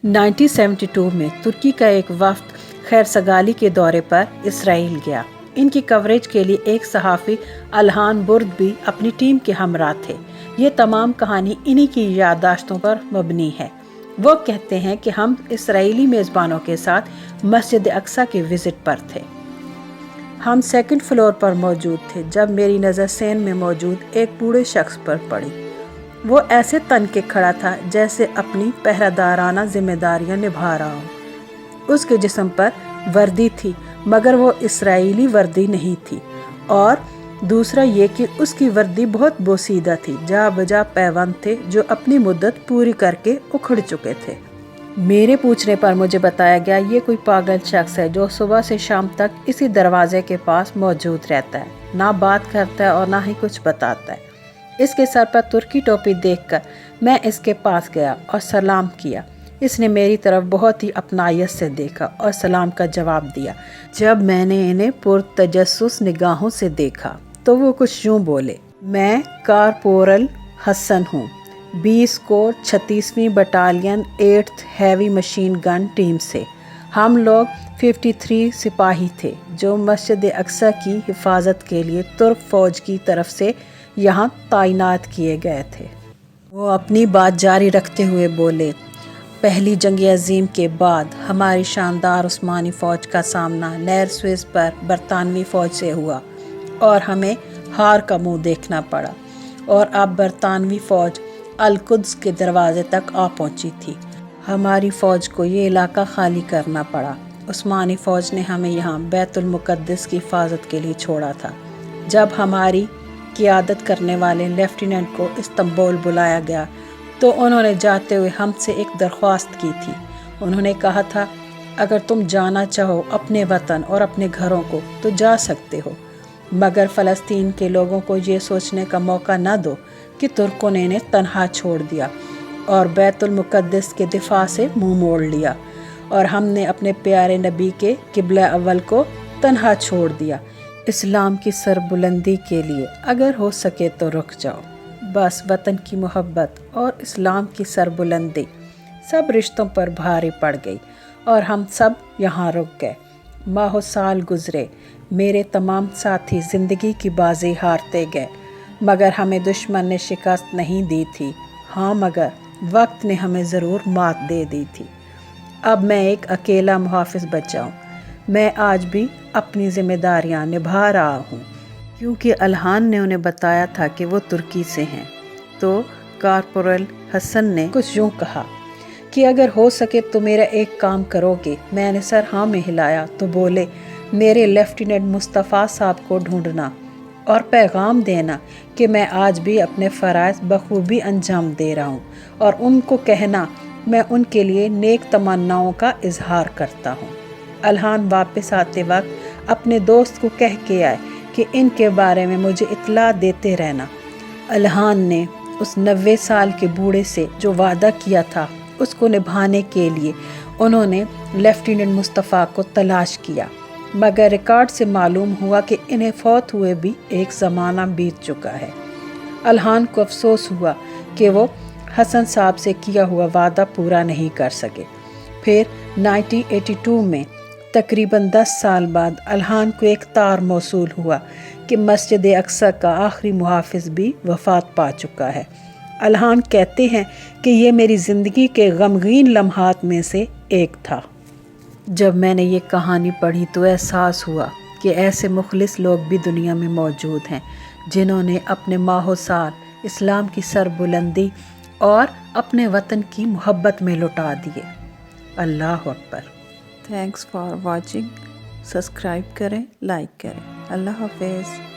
1972 में तुर्की का एक वफ्द खैर सगाली के दौरे पर इसराइल गया। इनकी कवरेज के लिए एक सहाफ़ी अल्हान बुर्द भी अपनी टीम के हमरा थे। ये तमाम कहानी इन्हीं की याददाश्तों पर मबनी है। वो कहते हैं कि हम इसराइली मेज़बानों के साथ मस्जिद अक्सा के विज़िट पर थे। हम सेकंड फ्लोर पर मौजूद थे जब मेरी नज़र सेन में मौजूद एक बूढ़े शख्स पर पड़ी। वो ऐसे तन के खड़ा था जैसे अपनी पहरादाराना जिम्मेदारियां निभा रहा हो। उसके जिस्म पर वर्दी थी मगर वो इसराइली वर्दी नहीं थी, और दूसरा ये कि उसकी वर्दी बहुत बोसीदा थी। जा बजा पैबंद थे जो अपनी मुद्दत पूरी करके उखड़ चुके थे। मेरे पूछने पर मुझे बताया गया ये कोई पागल शख्स है जो सुबह से शाम तक इसी दरवाजे के पास मौजूद रहता है, ना बात करता है और ना ही कुछ बताता है। इसके सर पर तुर्की टोपी देखकर मैं इसके पास गया और सलाम किया। इसने मेरी तरफ बहुत ही अपनायत से देखा और सलाम का जवाब दिया। जब मैंने इन्हें पुरतजस्सुस निगाहों से देखा तो वो कुछ यूँ बोले, मैं कारपोरल हसन हूँ, 20 कोर 36वीं battalion 8th heavy machine gun team से। हम लोग 53 सिपाही थे जो मस्जिद अक्सा की हिफाजत के लिए तुर्क फ़ौज की तरफ से यहाँ तैनात किए गए थे। वो अपनी बात जारी रखते हुए बोले, पहली जंग अज़ीम के बाद हमारी शानदार उस्मानी फ़ौज का सामना नहर स्विस पर बरतानवी फ़ौज से हुआ और हमें हार का मुंह देखना पड़ा, और अब बरतानवी फ़ौज अल-कुद्स के दरवाजे तक आ पहुंची थी। हमारी फ़ौज को ये इलाका खाली करना पड़ा। उस्मानी फ़ौज ने हमें यहाँ बैतुल मुक़द्दस की हिफाजत के लिए छोड़ा था। जब हमारी क़ियादत करने वाले लेफ्टिनेंट को इस्तांबुल बुलाया गया तो उन्होंने जाते हुए हमसे एक दरख्वास्त की थी। उन्होंने कहा था, अगर तुम जाना चाहो अपने वतन और अपने घरों को तो जा सकते हो, मगर फ़लस्तीन के लोगों को ये सोचने का मौका न दो कि तुर्कों ने इन्हें तन्हा छोड़ दिया और बैतुल मुक़द्दस के दिफा से मुंह मोड़ लिया, और हमने अपने प्यारे नबी के किबला अव्वल को तन्हा छोड़ दिया। इस्लाम की सरबुलंदी के लिए अगर हो सके तो रुक जाओ। बस वतन की मोहब्बत और इस्लाम की सरबुलंदी सब रिश्तों पर भारी पड़ गई और हम सब यहाँ रुक गए। माहो साल गुज़रे, मेरे तमाम साथी ज़िंदगी की बाजी हारते गए, मगर हमें दुश्मन ने शिकस्त नहीं दी थी। हाँ, मगर वक्त ने हमें ज़रूर मात दे दी थी। अब मैं एक अकेला मुहाफ़िज़ बचा हूँ। मैं आज भी अपनी ज़िम्मेदारियाँ निभा रहा हूँ, क्योंकि अल्हान ने उन्हें बताया था कि वो तुर्की से हैं। तो कारपोरल हसन ने कुछ यूँ कहा कि अगर हो सके तो मेरा एक काम करोगे। मैंने सर हाँ में हिलाया तो बोले, मेरे लेफ्टिनेंट मुस्तफ़ा साहब को ढूंढना और पैगाम देना कि मैं आज भी अपने फ़राइज़ बखूबी अंजाम दे रहा हूँ, और उनको कहना मैं उनके लिए नेक तमन्नाओं का इजहार करता हूँ। अल्हान वापस आते वक्त अपने दोस्त को कह के आए कि इनके बारे में मुझे इत्तला देते रहना। अल्हान ने उस 90 साल के बूढ़े से जो वादा किया था उसको निभाने के लिए उन्होंने लेफ्टिनेंट मुस्तफ़ा को तलाश किया, मगर रिकॉर्ड से मालूम हुआ कि इन्हें फौत हुए भी एक ज़माना बीत चुका है। अल्हान को अफसोस हुआ कि वो हसन साहब से किया हुआ वादा पूरा नहीं कर सके। फिर 1982 में तकरीबन 10 साल बाद अल्हान को एक तार मौसूल हुआ कि मस्जिद अक्सा का आखिरी मुहाफ़िज़ भी वफ़ात पा चुका है। अल्हान कहते हैं कि ये मेरी ज़िंदगी के गमगीन लम्हात में से एक था। जब मैंने ये कहानी पढ़ी तो एहसास हुआ कि ऐसे मुखलिस लोग भी दुनिया में मौजूद हैं जिन्होंने अपने माहो-साल इस्लाम की सरबुलंदी और अपने वतन की मोहब्बत में लुटा दिए। अल्लाह अकबर। Thanks for watching. सब्सक्राइब करें, लाइक करें। अल्लाह हाफ़िज़।